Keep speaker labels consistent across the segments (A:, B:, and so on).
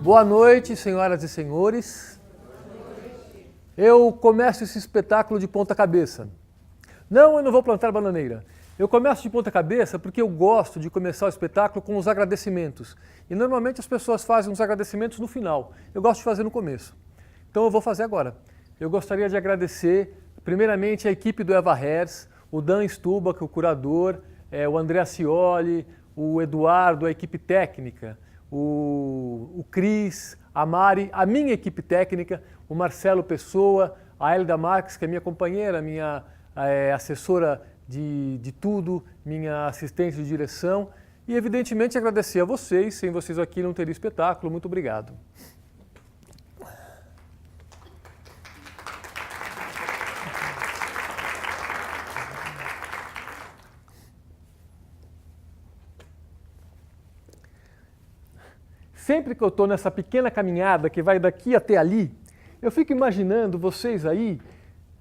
A: Boa noite, senhoras e senhores. Eu começo esse espetáculo de ponta cabeça. Não, eu não vou plantar bananeira. Eu começo de ponta cabeça porque eu gosto de começar o espetáculo com os agradecimentos. E normalmente as pessoas fazem os agradecimentos no final. Eu gosto de fazer no começo. Então eu vou fazer agora. Eu gostaria de agradecer, primeiramente, a equipe do Eva Herz, o Dan Stubach, o curador, o André Ascioli, o Eduardo, a equipe técnica, o Cris, a Mari, a minha equipe técnica, o Marcelo Pessoa, a Elida Marques, que é minha companheira, minha assessora de tudo, minha assistente de direção, e evidentemente agradecer a vocês, sem vocês aqui não teria espetáculo. Muito obrigado. Sempre que eu estou nessa pequena caminhada que vai daqui até ali, eu fico imaginando vocês aí,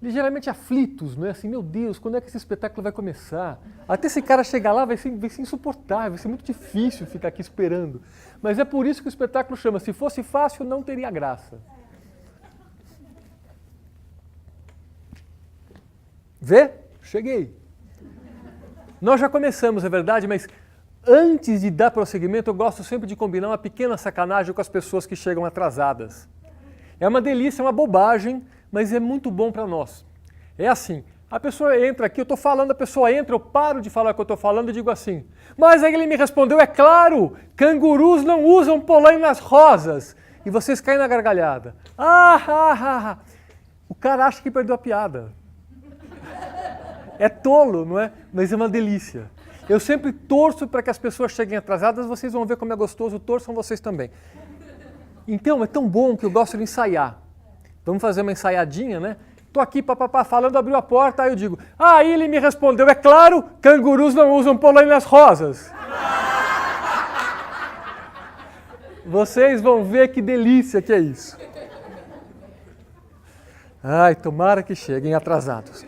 A: ligeiramente aflitos, não é? Assim, meu Deus, quando é que esse espetáculo vai começar? Até esse cara chegar lá vai ser insuportável, vai ser muito difícil ficar aqui esperando. Mas é por isso que o espetáculo chama Se Fosse Fácil, Não Teria Graça. Vê? Cheguei. Nós já começamos, é verdade, mas antes de dar prosseguimento, eu gosto sempre de combinar uma pequena sacanagem com as pessoas que chegam atrasadas. É uma delícia, é uma bobagem, mas é muito bom para nós. É assim, a pessoa entra aqui, eu estou falando, a pessoa entra, eu paro de falar o que eu estou falando e digo assim, mas aí ele me respondeu, é claro, cangurus não usam polainas rosas. E vocês caem na gargalhada. O cara acha que perdeu a piada. É tolo, não é? Mas é uma delícia. Eu sempre torço para que as pessoas cheguem atrasadas, vocês vão ver como é gostoso, torçam vocês também. Então, é tão bom que eu gosto de ensaiar. Vamos fazer uma ensaiadinha, né? Estou aqui, papapá, falando, abriu a porta, aí eu digo, aí ele me respondeu, é claro, cangurus não usam polainas rosas. Vocês vão ver que delícia que é isso. Ai, tomara que cheguem atrasados.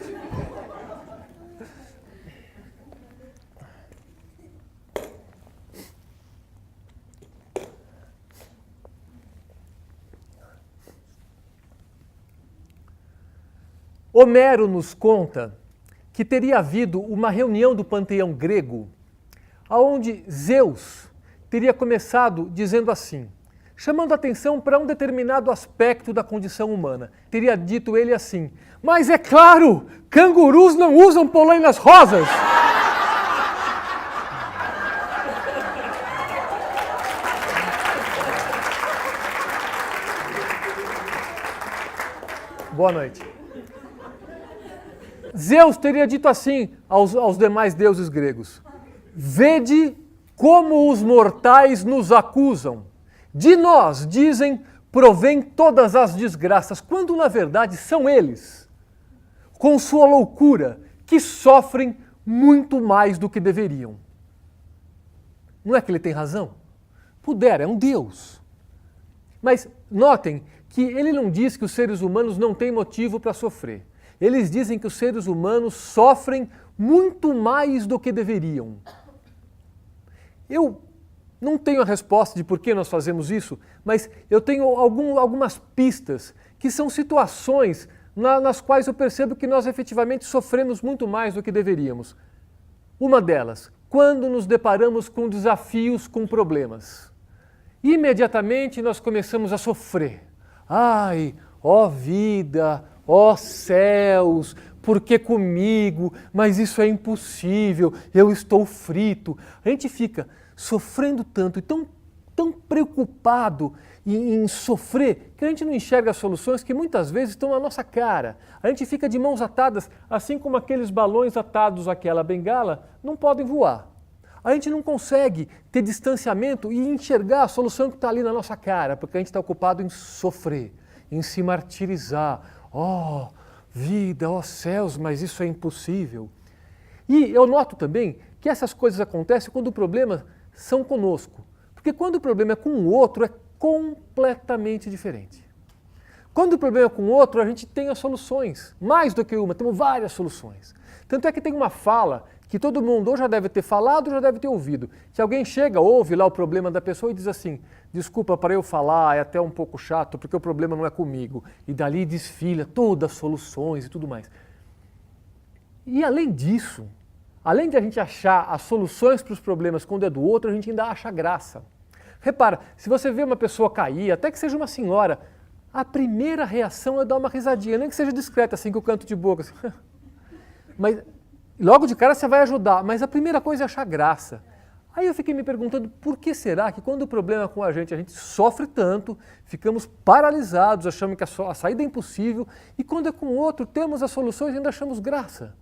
A: Homero nos conta que teria havido uma reunião do panteão grego, onde Zeus teria começado dizendo assim, chamando atenção para um determinado aspecto da condição humana. Teria dito ele assim, mas é claro, cangurus não usam polainas rosas. Boa noite. Zeus teria dito assim aos demais deuses gregos, vede como os mortais nos acusam. De nós, dizem, provém todas as desgraças, quando na verdade são eles, com sua loucura, que sofrem muito mais do que deveriam. Não é que ele tem razão? Pudera, é um Deus. Mas notem que ele não diz que os seres humanos não têm motivo para sofrer. Eles dizem que os seres humanos sofrem muito mais do que deveriam. Eu não tenho a resposta de por que nós fazemos isso, mas eu tenho algumas pistas, que são situações nas quais eu percebo que nós efetivamente sofremos muito mais do que deveríamos. Uma delas, quando nos deparamos com desafios, com problemas. Imediatamente nós começamos a sofrer. Ai, ó vida, ó céus, por que comigo? Mas isso é impossível, eu estou frito. A gente fica sofrendo tanto e tão preocupado em sofrer que a gente não enxerga as soluções que muitas vezes estão na nossa cara. A gente fica de mãos atadas, assim como aqueles balões atados àquela bengala não podem voar. A gente não consegue ter distanciamento e enxergar a solução que está ali na nossa cara, porque a gente está ocupado em sofrer, em se martirizar. Oh, vida, ó céus, mas isso é impossível. E eu noto também que essas coisas acontecem quando os problemas são conosco. Porque quando o problema é com o outro, é completamente diferente. Quando o problema é com o outro, a gente tem as soluções. Mais do que uma, temos várias soluções. Tanto é que tem uma fala que todo mundo ou já deve ter falado ou já deve ter ouvido, que alguém chega, ouve lá o problema da pessoa e diz assim, desculpa, para eu falar é até um pouco chato porque o problema não é comigo. E dali desfila todas as soluções e tudo mais. E além disso, além de a gente achar as soluções para os problemas quando é do outro, a gente ainda acha graça. Repara, se você vê uma pessoa cair, até que seja uma senhora, a primeira reação é dar uma risadinha, nem que seja discreta, assim, com o canto de boca. Assim. Mas logo de cara você vai ajudar, mas a primeira coisa é achar graça. Aí eu fiquei me perguntando por que será que quando o problema é com a gente sofre tanto, ficamos paralisados, achamos que a saída é impossível, e quando é com o outro, temos as soluções e ainda achamos graça.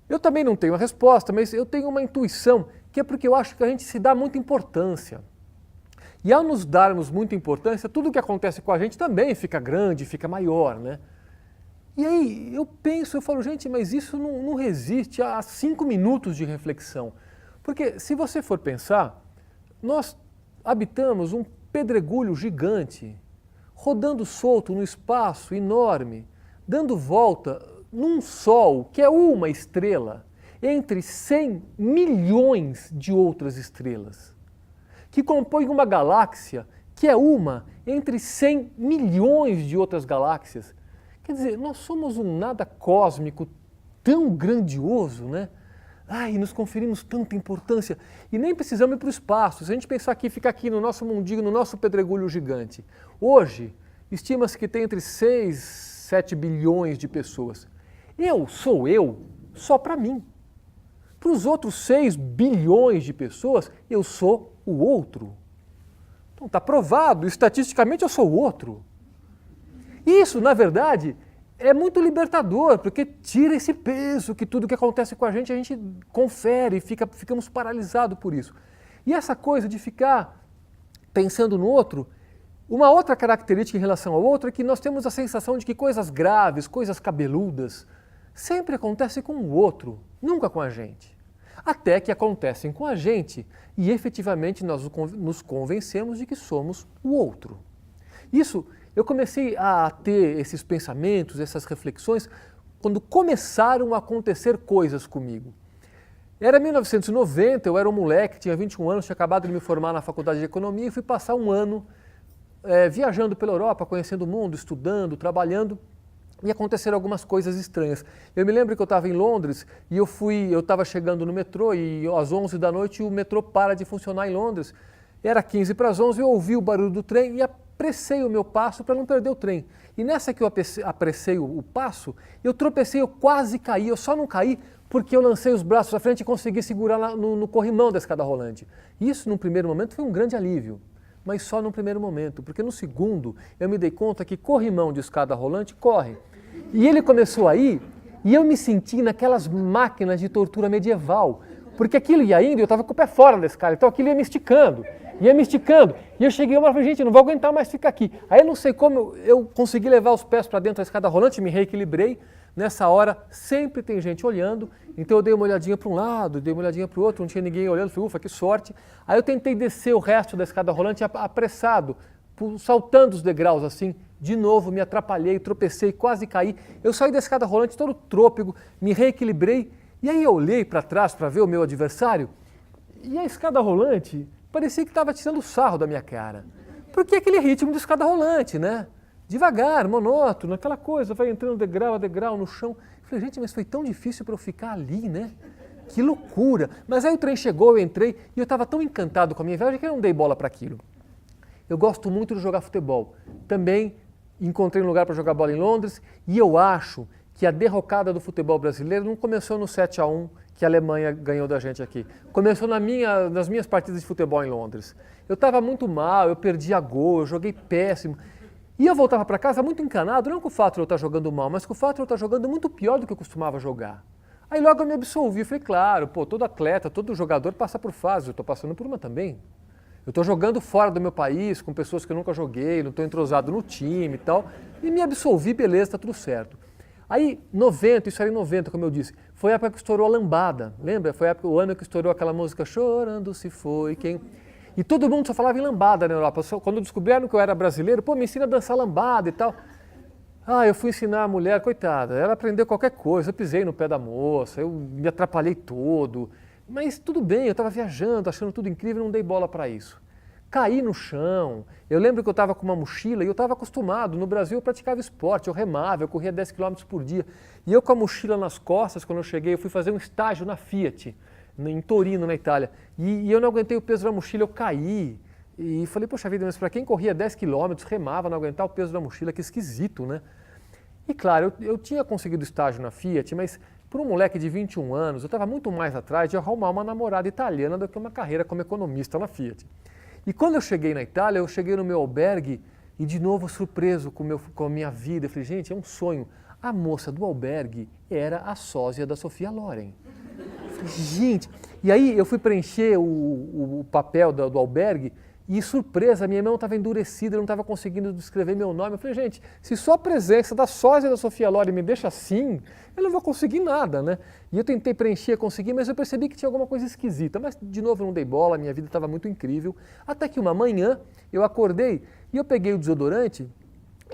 A: Eu também não tenho a resposta, mas eu tenho uma intuição, que é porque eu acho que a gente se dá muita importância. E ao nos darmos muita importância, tudo que acontece com a gente também fica grande, fica maior, né? E aí eu penso, eu falo, gente, mas isso não resiste a 5 minutos de reflexão. Porque se você for pensar, nós habitamos um pedregulho gigante, rodando solto no espaço enorme, dando volta num sol que é uma estrela, entre 100 milhões de outras estrelas, que compõe uma galáxia que é uma entre 100 milhões de outras galáxias. Quer dizer, nós somos um nada cósmico tão grandioso, né? Ai, nos conferimos tanta importância e nem precisamos ir para o espaço. Se a gente pensar aqui, fica aqui no nosso mundinho, no nosso pedregulho gigante. Hoje, estima-se que tem entre 6, 7 bilhões de pessoas. Eu sou eu só para mim. Para os outros 6 bilhões de pessoas, eu sou o outro. Então está provado, estatisticamente eu sou o outro. Isso, na verdade, é muito libertador, porque tira esse peso que tudo que acontece com a gente confere, ficamos paralisados por isso. E essa coisa de ficar pensando no outro, uma outra característica em relação ao outro é que nós temos a sensação de que coisas graves, coisas cabeludas, sempre acontecem com o outro, nunca com a gente. Até que acontecem com a gente e efetivamente nós nos convencemos de que somos o outro. Isso, eu comecei a ter esses pensamentos, essas reflexões, quando começaram a acontecer coisas comigo. Era 1990, eu era um moleque, tinha 21 anos, tinha acabado de me formar na faculdade de economia e fui passar um ano viajando pela Europa, conhecendo o mundo, estudando, trabalhando. E aconteceram algumas coisas estranhas. Eu me lembro que eu estava em Londres e eu estava chegando no metrô e às 11 da noite o metrô para de funcionar em Londres. Era 15 para as 11, eu ouvi o barulho do trem e apressei o meu passo para não perder o trem. E nessa que eu apressei o passo, eu tropecei, eu quase caí, eu só não caí porque eu lancei os braços à frente e consegui segurar no corrimão da escada rolante. Isso, num primeiro momento, foi um grande alívio. Mas só num primeiro momento, porque no segundo eu me dei conta que corrimão de escada rolante corre. E ele começou a ir e eu me senti naquelas máquinas de tortura medieval, porque aquilo ia indo e eu estava com o pé fora da escada, então aquilo ia me esticando. E eu cheguei e falei, gente, eu não vou aguentar mais ficar aqui. Aí eu não sei como eu consegui levar os pés para dentro da escada rolante, me reequilibrei. Nessa hora sempre tem gente olhando, então eu dei uma olhadinha para um lado, dei uma olhadinha para o outro, não tinha ninguém olhando, falei, ufa, que sorte. Aí eu tentei descer o resto da escada rolante apressado, saltando os degraus assim, de novo me atrapalhei, tropecei, quase caí. Eu saí da escada rolante todo trôpego, me reequilibrei, e aí eu olhei para trás para ver o meu adversário, e a escada rolante parecia que estava tirando sarro da minha cara. Porque é aquele ritmo de escada rolante, né? Devagar, monótono, aquela coisa, vai entrando degrau a degrau no chão. Eu falei, gente, mas foi tão difícil para eu ficar ali, né? Que loucura! Mas aí o trem chegou, eu entrei e eu estava tão encantado com a minha viagem que eu não dei bola para aquilo. Eu gosto muito de jogar futebol. Também encontrei um lugar para jogar bola em Londres e eu acho que a derrocada do futebol brasileiro não começou no 7-1 que a Alemanha ganhou da gente aqui. Começou nas minhas partidas de futebol em Londres. Eu estava muito mal, eu perdia gol, eu joguei péssimo. E eu voltava para casa muito encanado, não com o fato de eu estar jogando mal, mas com o fato de eu estar jogando muito pior do que eu costumava jogar. Aí logo eu me absolvi, eu falei, claro, todo atleta, todo jogador passa por fases, eu estou passando por uma também. Eu estou jogando fora do meu país, com pessoas que eu nunca joguei, não estou entrosado no time e tal, e me absolvi, beleza, está tudo certo. Aí, 90, isso era em 90, como eu disse, foi a época que estourou a lambada, lembra? Foi o ano que estourou aquela música Chorando se foi quem... E todo mundo só falava em lambada na Europa. Quando descobriram que eu era brasileiro, pô, me ensina a dançar lambada e tal. Ah, eu fui ensinar a mulher, coitada, ela aprendeu qualquer coisa, eu pisei no pé da moça, eu me atrapalhei todo. Mas tudo bem, eu estava viajando, achando tudo incrível, não dei bola para isso. Caí no chão, eu lembro que eu estava com uma mochila e eu estava acostumado, no Brasil eu praticava esporte, eu remava, eu corria 10 quilômetros por dia. E eu com a mochila nas costas, quando eu cheguei, eu fui fazer um estágio na Fiat, em Torino, na Itália. E eu não aguentei o peso da mochila, eu caí. E falei, poxa vida, mas para quem corria 10 quilômetros, remava, não aguentar o peso da mochila, que esquisito, né? E claro, eu tinha conseguido estágio na Fiat, mas por um moleque de 21 anos, eu estava muito mais atrás de arrumar uma namorada italiana do que uma carreira como economista na Fiat. E quando eu cheguei na Itália, eu cheguei no meu albergue e de novo surpreso com a minha vida. Eu falei, gente, é um sonho. A moça do albergue era a sósia da Sofia Loren. Eu falei, gente, e aí eu fui preencher o papel do albergue e, surpresa, minha mão estava endurecida, eu não estava conseguindo escrever meu nome. Eu falei, gente, se só a presença da sósia da Sofia Loren me deixa assim, eu não vou conseguir nada, né? E eu tentei preencher, consegui, mas eu percebi que tinha alguma coisa esquisita. Mas, de novo, eu não dei bola, minha vida estava muito incrível. Até que uma manhã, eu acordei e eu peguei o desodorante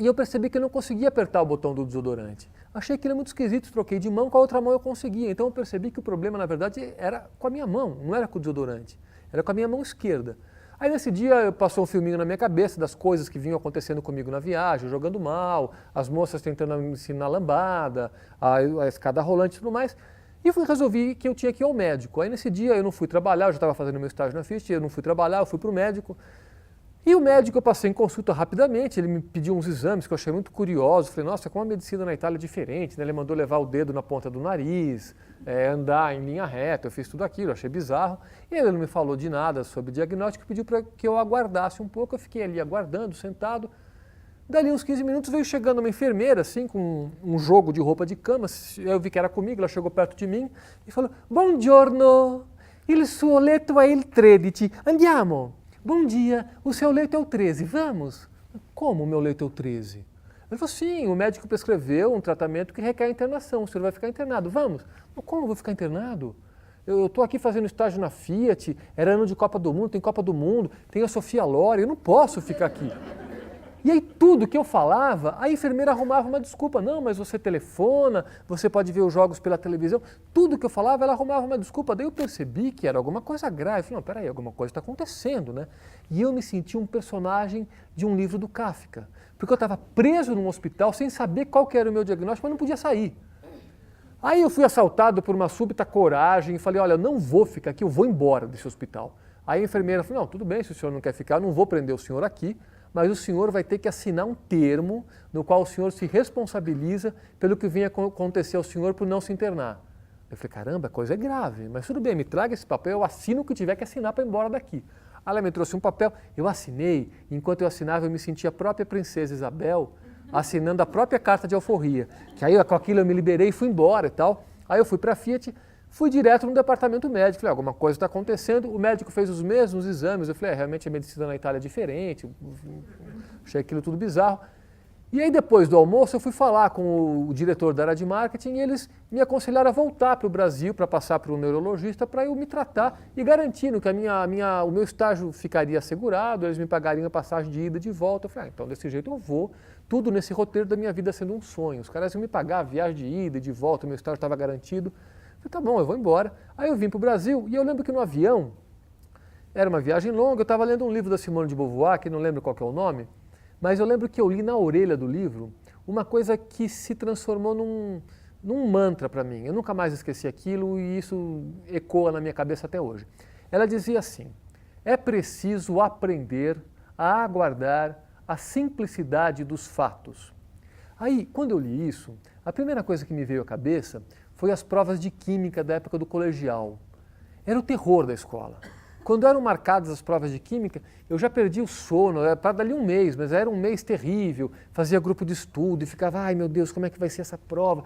A: e eu percebi que eu não conseguia apertar o botão do desodorante. Achei aquilo muito esquisito, troquei de mão, com a outra mão eu conseguia. Então eu percebi que o problema, na verdade, era com a minha mão, não era com o desodorante. Era com a minha mão esquerda. Aí nesse dia passou um filminho na minha cabeça das coisas que vinham acontecendo comigo na viagem, jogando mal, as moças tentando me ensinar lambada, a escada rolante e tudo mais. E resolvi que eu tinha que ir ao médico. Aí nesse dia eu não fui trabalhar, eu já estava fazendo meu estágio na Fiat, eu não fui trabalhar, eu fui para o médico. E o médico eu passei em consulta rapidamente, ele me pediu uns exames que eu achei muito curioso. Falei, nossa, como a medicina na Itália é diferente, né? Ele mandou levar o dedo na ponta do nariz, andar em linha reta, eu fiz tudo aquilo, achei bizarro. E ele não me falou de nada sobre diagnóstico, pediu para que eu aguardasse um pouco, eu fiquei ali aguardando, sentado. Dali uns 15 minutos veio chegando uma enfermeira, assim, com um jogo de roupa de cama, eu vi que era comigo, ela chegou perto de mim e falou, Buongiorno, il suo letto è il 13, andiamo. Bom dia, o seu leito é o 13, vamos? Como o meu leito é o 13? Ele falou, sim, o médico prescreveu um tratamento que requer internação, o senhor vai ficar internado, vamos? Como eu vou ficar internado? Eu estou aqui fazendo estágio na Fiat, era ano de Copa do Mundo, tem Copa do Mundo, tem a Sofia Loren, eu não posso ficar aqui. E aí tudo que eu falava, a enfermeira arrumava uma desculpa. Não, mas você telefona, você pode ver os jogos pela televisão. Tudo que eu falava, ela arrumava uma desculpa. Daí eu percebi que era alguma coisa grave. Falei, não, peraí, alguma coisa está acontecendo, né? E eu me senti um personagem de um livro do Kafka. Porque eu estava preso num hospital sem saber qual que era o meu diagnóstico, mas não podia sair. Aí eu fui assaltado por uma súbita coragem e falei, olha, eu não vou ficar aqui, eu vou embora desse hospital. Aí a enfermeira falou, não, tudo bem, se o senhor não quer ficar, eu não vou prender o senhor aqui, mas o senhor vai ter que assinar um termo no qual o senhor se responsabiliza pelo que vinha acontecer ao senhor por não se internar. Eu falei, caramba, a coisa é grave, mas tudo bem, me traga esse papel, eu assino o que tiver que assinar para ir embora daqui. Aí ela me trouxe um papel, eu assinei, e enquanto eu assinava eu me sentia a própria princesa Isabel assinando a própria carta de alforria, que aí com aquilo eu me liberei e fui embora e tal. Aí eu fui para a Fiat, fui direto no departamento médico, falei, alguma coisa está acontecendo, o médico fez os mesmos exames, eu falei, realmente a medicina na Itália é diferente, achei aquilo tudo bizarro. E aí depois do almoço eu fui falar com o diretor da área de marketing e eles me aconselharam a voltar para o Brasil para passar para um neurologista para eu me tratar e garantindo que o meu estágio ficaria assegurado, eles me pagariam a passagem de ida e de volta. Eu falei, então desse jeito eu vou, tudo nesse roteiro da minha vida sendo um sonho. Os caras iam me pagar a viagem de ida e de volta, o meu estágio estava garantido. Eu falei, tá bom, eu vou embora. Aí eu vim para o Brasil e eu lembro que no avião, era uma viagem longa, eu estava lendo um livro da Simone de Beauvoir, que não lembro qual que é o nome, mas eu lembro que eu li na orelha do livro uma coisa que se transformou num mantra para mim. Eu nunca mais esqueci aquilo e isso ecoa na minha cabeça até hoje. Ela dizia assim, é preciso aprender a aguardar a simplicidade dos fatos. Aí, quando eu li isso, a primeira coisa que me veio à cabeça foi as provas de química da época do colegial. Era o terror da escola. Quando eram marcadas as provas de química, eu já perdi o sono, era para dali um mês, mas era um mês terrível, fazia grupo de estudo e ficava, ai meu Deus, como é que vai ser essa prova?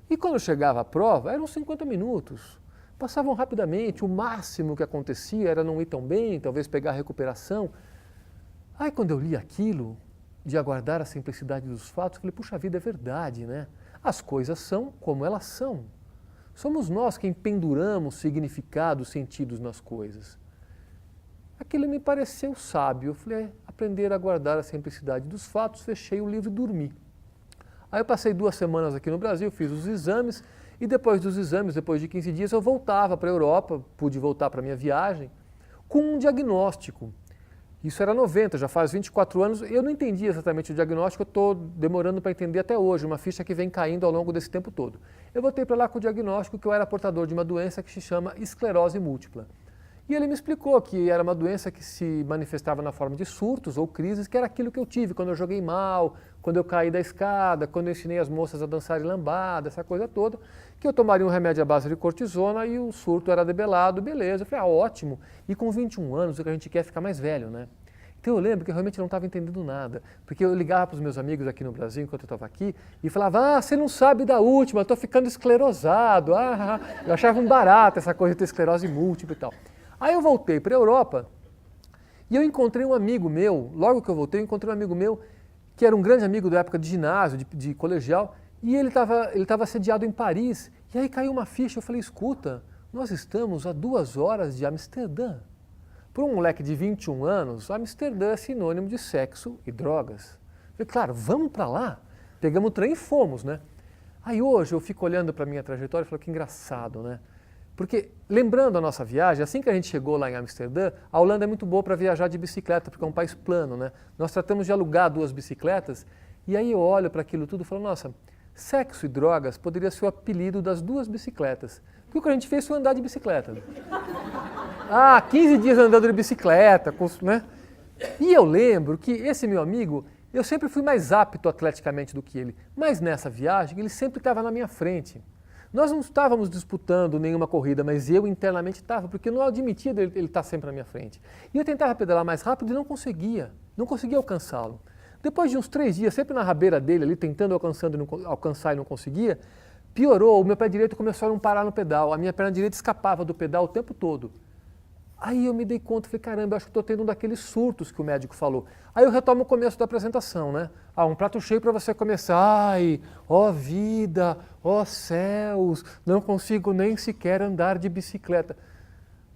A: E quando chegava a prova, eram 50 minutos, passavam rapidamente, o máximo que acontecia era não ir tão bem, talvez pegar a recuperação. Aí quando eu li aquilo, de aguardar a simplicidade dos fatos, eu falei, puxa vida, é verdade, né? As coisas são como elas são. Somos nós quem penduramos significados, sentidos nas coisas. Aquilo me pareceu sábio. Eu falei, aprender a guardar a simplicidade dos fatos, fechei o livro e dormi. Aí eu passei 2 semanas aqui no Brasil, fiz os exames, e depois dos exames, depois de 15 dias, eu voltava para a Europa, pude voltar para a minha viagem, com um diagnóstico. Isso era 90, já faz 24 anos, eu não entendi exatamente o diagnóstico, eu estou demorando para entender até hoje, uma ficha que vem caindo ao longo desse tempo todo. Eu voltei para lá com o diagnóstico que eu era portador de uma doença que se chama esclerose múltipla. E ele me explicou que era uma doença que se manifestava na forma de surtos ou crises, que era aquilo que eu tive quando eu joguei mal, quando eu caí da escada, quando eu ensinei as moças a dançarem lambada, essa coisa toda, que eu tomaria um remédio à base de cortisona e o surto era debelado, beleza. Eu falei, ótimo. E com 21 anos o que a gente quer é ficar mais velho, né? Então eu lembro que eu realmente não estava entendendo nada, porque eu ligava para os meus amigos aqui no Brasil, enquanto eu estava aqui, e falava, você não sabe da última, eu estou ficando esclerosado. Eu achava um barato essa coisa de ter esclerose múltipla e tal. Aí eu voltei para a Europa e eu encontrei um amigo meu, logo que eu voltei, eu encontrei um amigo meu que era um grande amigo da época de ginásio, de colegial, e ele estava sediado em Paris, e aí caiu uma ficha, eu falei, escuta, nós estamos a 2 horas de Amsterdã. Para um moleque de 21 anos, Amsterdã é sinônimo de sexo e drogas. Eu falei, claro, vamos para lá. Pegamos o trem e fomos, né? Aí hoje eu fico olhando para a minha trajetória e falo, que engraçado, né? Porque, lembrando a nossa viagem, assim que a gente chegou lá em Amsterdã, a Holanda é muito boa para viajar de bicicleta, porque é um país plano, né? Nós tratamos de alugar 2 bicicletas, e aí eu olho para aquilo tudo e falo, nossa, sexo e drogas poderia ser o apelido das 2 bicicletas. Porque o que a gente fez foi andar de bicicleta. 15 dias andando de bicicleta, né? E eu lembro que esse meu amigo, eu sempre fui mais apto atleticamente do que ele, mas nessa viagem ele sempre estava na minha frente. Nós não estávamos disputando nenhuma corrida, mas eu internamente estava, porque eu não admitia ele estar sempre na minha frente. E eu tentava pedalar mais rápido e não conseguia alcançá-lo. Depois de uns 3 dias, sempre na rabeira dele, ali tentando alcançar e não conseguia, piorou, o meu pé direito começou a não parar no pedal, a minha perna direita escapava do pedal o tempo todo. Aí eu me dei conta, falei, caramba, eu acho que estou tendo um daqueles surtos que o médico falou. Aí eu retomo o começo da apresentação, né? Um prato cheio para você começar. Ai, ó vida, ó céus, não consigo nem sequer andar de bicicleta.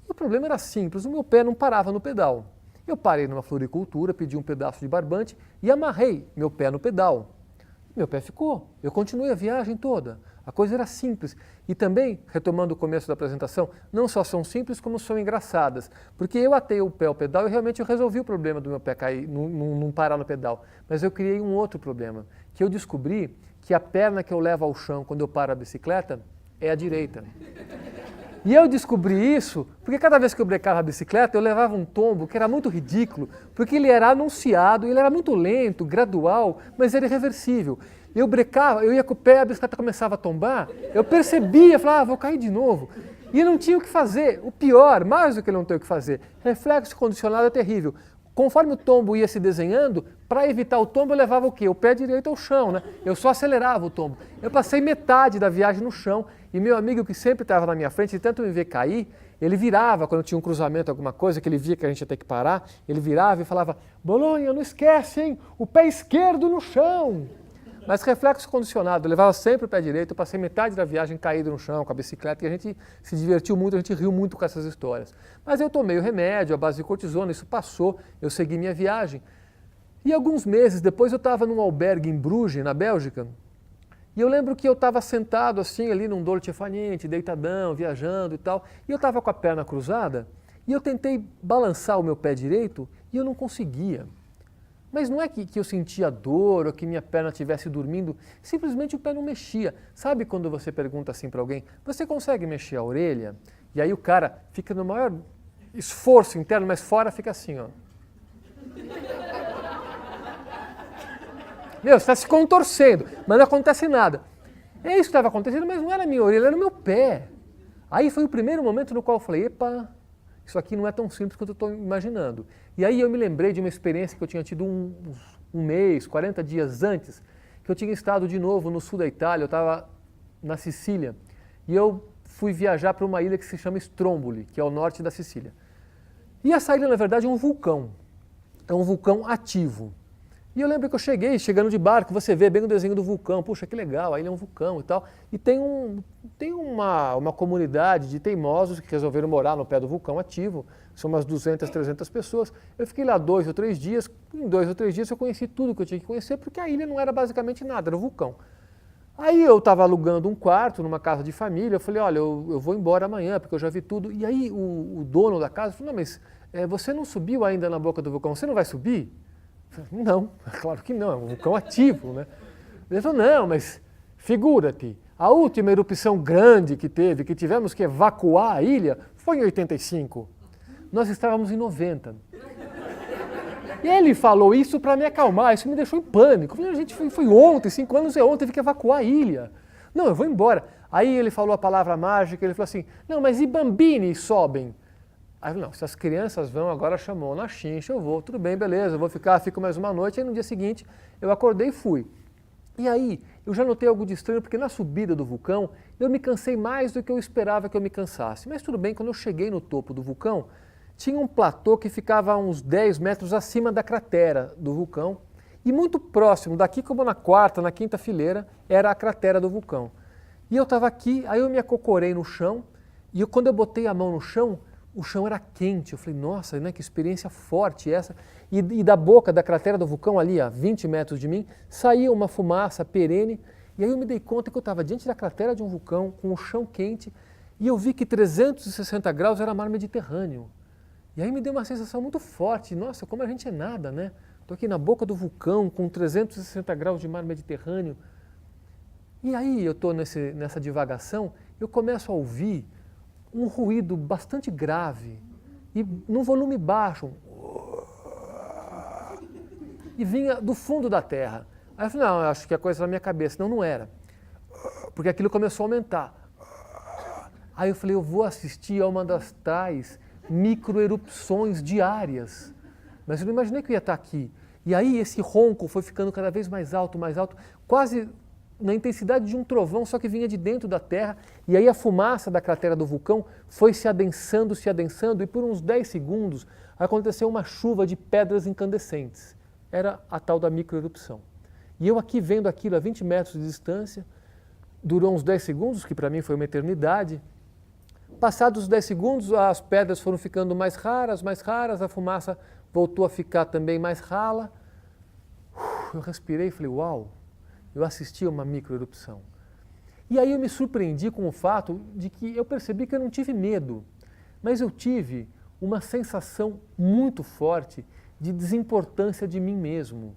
A: E o problema era simples, o meu pé não parava no pedal. Eu parei numa floricultura, pedi um pedaço de barbante e amarrei meu pé no pedal. Meu pé ficou, eu continuei a viagem toda. A coisa era simples. E também, retomando o começo da apresentação, não só são simples, como são engraçadas. Porque eu atei o pé ao pedal e realmente eu resolvi o problema do meu pé cair, não parar no pedal. Mas eu criei um outro problema, que eu descobri que a perna que eu levo ao chão quando eu paro a bicicleta é a direita. E eu descobri isso porque cada vez que eu brecava a bicicleta, eu levava um tombo que era muito ridículo, porque ele era anunciado, ele era muito lento, gradual, mas era irreversível. Eu brecava, eu ia com o pé, a bicicleta começava a tombar, eu percebia, falava, vou cair de novo. E não tinha o que fazer. O pior, mais do que não ter o que fazer, reflexo condicionado é terrível. Conforme o tombo ia se desenhando, para evitar o tombo eu levava o quê? O pé direito ao chão, né? Eu só acelerava o tombo. Eu passei metade da viagem no chão e meu amigo que sempre estava na minha frente, de tanto me ver cair, ele virava quando tinha um cruzamento, alguma coisa, que ele via que a gente ia ter que parar, ele virava e falava, Bolonha, não esquece, hein? O pé esquerdo no chão. Mas reflexo condicionado, eu levava sempre o pé direito, eu passei metade da viagem caído no chão com a bicicleta e a gente se divertiu muito, a gente riu muito com essas histórias. Mas eu tomei o remédio, a base de cortisona, isso passou, eu segui minha viagem. E alguns meses depois eu estava num albergue em Bruges, na Bélgica, e eu lembro que eu estava sentado assim ali num Dolce Far Niente, deitadão, viajando e tal, e eu estava com a perna cruzada e eu tentei balançar o meu pé direito e eu não conseguia. Mas não é que eu sentia dor ou que minha perna estivesse dormindo, simplesmente o pé não mexia. Sabe quando você pergunta assim para alguém, você consegue mexer a orelha? E aí o cara fica no maior esforço interno, mas fora fica assim, ó. Meu, você está se contorcendo, mas não acontece nada. É isso que estava acontecendo, mas não era a minha orelha, era o meu pé. Aí foi o primeiro momento no qual eu falei, epa, isso aqui não é tão simples quanto eu estou imaginando. E aí eu me lembrei de uma experiência que eu tinha tido um mês, 40 dias antes, que eu tinha estado de novo no sul da Itália, eu estava na Sicília, e eu fui viajar para uma ilha que se chama Stromboli, que é ao norte da Sicília. E essa ilha, na verdade, é um vulcão ativo. E eu lembro que eu chegando de barco, você vê bem o desenho do vulcão, puxa, que legal, aí ele é um vulcão e tal. E tem uma comunidade de teimosos que resolveram morar no pé do vulcão ativo, são umas 200, 300 pessoas. Eu fiquei lá 2 ou 3 dias, em 2 ou 3 dias eu conheci tudo que eu tinha que conhecer, porque a ilha não era basicamente nada, era o vulcão. Aí eu estava alugando um quarto numa casa de família, eu falei, olha, eu vou embora amanhã, porque eu já vi tudo. E aí o dono da casa falou, não, mas você não subiu ainda na boca do vulcão, você não vai subir? Eu falei, não, claro que não, é um vulcão ativo, né? Ele falou, não, mas figura-te, a última erupção grande que teve, que tivemos que evacuar a ilha, foi em 85. Nós estávamos em 90. E ele falou isso para me acalmar, isso me deixou em pânico. Eu falei, gente, foi ontem, 5 anos é ontem, teve que evacuar a ilha. Não, eu vou embora. Aí ele falou a palavra mágica, ele falou assim, não, mas e bambini sobem? Aí eu falei, não, se as crianças vão, agora chamou na chincha, eu vou, tudo bem, beleza, eu vou fico mais uma noite. Aí no dia seguinte eu acordei e fui. E aí eu já notei algo de estranho, porque na subida do vulcão eu me cansei mais do que eu esperava que eu me cansasse. Mas tudo bem, quando eu cheguei no topo do vulcão, tinha um platô que ficava a uns 10 metros acima da cratera do vulcão. E muito próximo, daqui como na quarta, na quinta fileira, era a cratera do vulcão. E eu estava aqui, aí eu me acocorei no chão, e quando eu botei a mão no chão, o chão era quente. Eu falei, nossa, né, que experiência forte essa. E da boca da cratera do vulcão, ali a 20 metros de mim, saía uma fumaça perene. E aí eu me dei conta que eu estava diante da cratera de um vulcão, com o chão quente, e eu vi que 360 graus era mar Mediterrâneo. E aí me deu uma sensação muito forte. Nossa, como a gente é nada, né? Estou aqui na boca do vulcão, com 360 graus de mar Mediterrâneo. E aí eu estou nessa divagação, eu começo a ouvir um ruído bastante grave e num volume baixo. E vinha do fundo da terra. Aí eu falei, não, eu acho que é coisa na minha cabeça. Não, não era. Porque aquilo começou a aumentar. Aí eu falei, eu vou assistir a uma das tais microerupções diárias. Mas eu não imaginei que eu ia estar aqui. E aí esse ronco foi ficando cada vez mais alto, quase na intensidade de um trovão, só que vinha de dentro da terra, e aí a fumaça da cratera do vulcão foi se adensando, e por uns 10 segundos aconteceu uma chuva de pedras incandescentes. Era a tal da microerupção. E eu aqui vendo aquilo a 20 metros de distância, durou uns 10 segundos, que para mim foi uma eternidade. Passados os 10 segundos, as pedras foram ficando mais raras, a fumaça voltou a ficar também mais rala. Eu respirei e falei, uau! Eu assisti a uma microerupção. E aí eu me surpreendi com o fato de que eu percebi que eu não tive medo, mas eu tive uma sensação muito forte de desimportância de mim mesmo.